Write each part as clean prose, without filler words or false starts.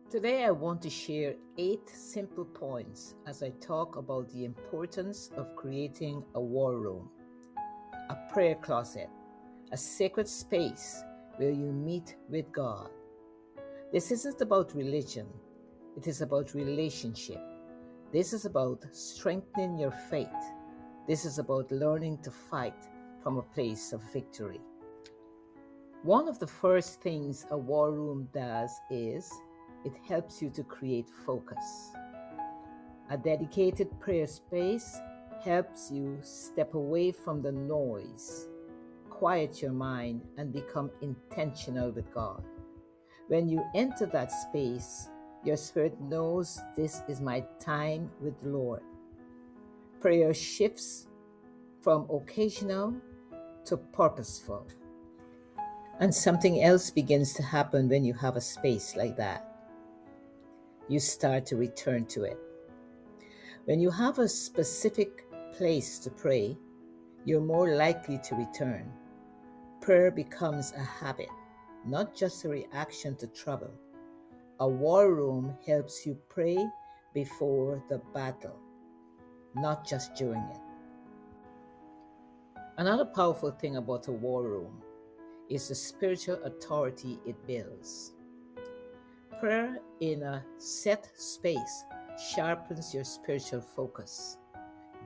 Today, I want to share 8 simple points as I talk about the importance of creating a war room, a prayer closet, a sacred space where you meet with God. This isn't about religion, it is about relationship. This is about strengthening your faith. This is about learning to fight from a place of victory. One of the first things a war room does is it helps you to create focus. A dedicated prayer space helps you step away from the noise, quiet your mind, and become intentional with God. When you enter that space, your spirit knows this is my time with the Lord. Prayer shifts from occasional to purposeful. And something else begins to happen when you have a space like that. You start to return to it. When you have a specific place to pray, you're more likely to return. Prayer becomes a habit, not just a reaction to trouble. A war room helps you pray before the battle, not just during it. Another powerful thing about a war room is the spiritual authority it builds. Prayer in a set space sharpens your spiritual focus,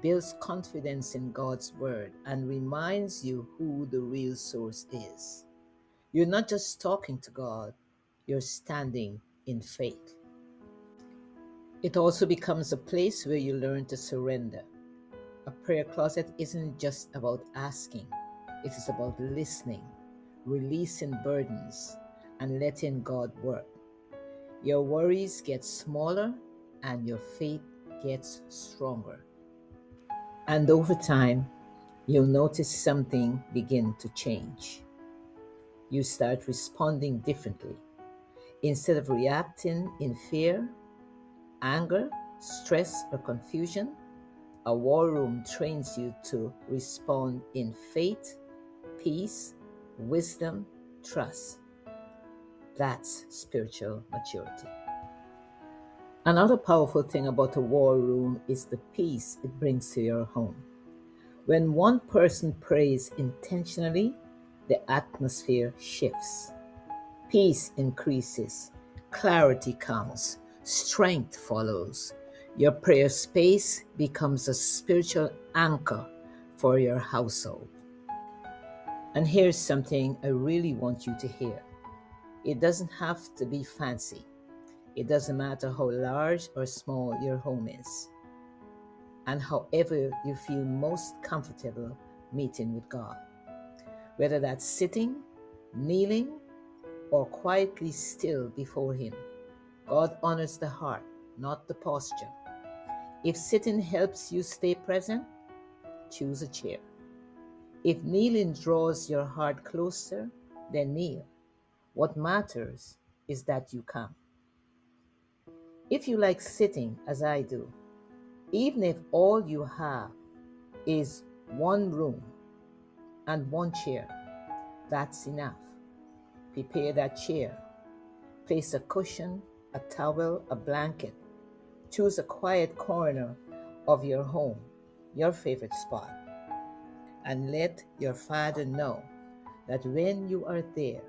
builds confidence in God's word, and reminds you who the real source is. You're not just talking to God, you're standing in faith. It also becomes a place where you learn to surrender. A prayer closet isn't just about asking, it is about listening, releasing burdens, and letting God work. Your worries get smaller and your faith gets stronger. And over time, you'll notice something begin to change. You start responding differently. Instead of reacting in fear, anger, stress, or confusion, a war room trains you to respond in faith, peace, wisdom, trust. That's spiritual maturity. Another powerful thing about a war room is the peace it brings to your home. When one person prays intentionally, the atmosphere shifts. Peace increases, clarity comes, strength follows. Your prayer space becomes a spiritual anchor for your household. And here's something I really want you to hear. It doesn't have to be fancy. It doesn't matter how large or small your home is, and however you feel most comfortable meeting with God. Whether that's sitting, kneeling, or quietly still before Him, God honors the heart, not the posture. If sitting helps you stay present, choose a chair. If kneeling draws your heart closer, then kneel. What matters is that you come. If you like sitting, as I do, even if all you have is one room and one chair, that's enough. Prepare that chair. Place a cushion, a towel, a blanket. Choose a quiet corner of your home, your favorite spot, and let your Father know that when you are there,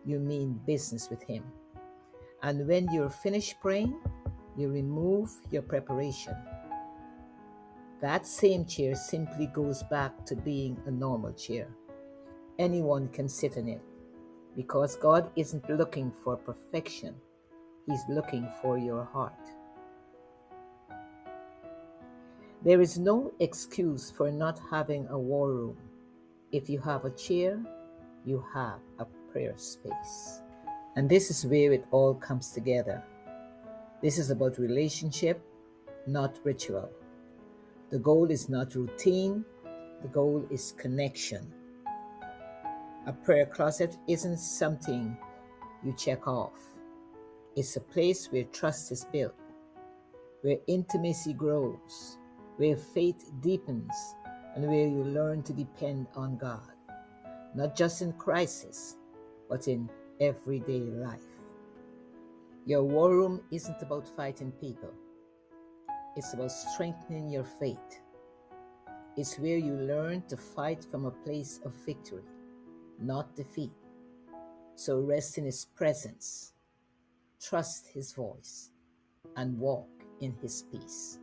you mean business with Him. And when you're finished praying, you remove your preparation. That same chair simply goes back to being a normal chair. Anyone can sit in it because God isn't looking for perfection, He's looking for your heart. There is no excuse for not having a war room. If you have a chair, you have a prayer space. And this is where it all comes together. This is about relationship, not ritual. The goal is not routine, the goal is connection. A prayer closet isn't something you check off. It's a place where trust is built, where intimacy grows, where faith deepens, and where you learn to depend on God, not just in crisis, but in everyday life. Your war room isn't about fighting people, it's about strengthening your faith. It's where you learn to fight from a place of victory, not defeat. So rest in His presence, trust His voice, and walk in His peace.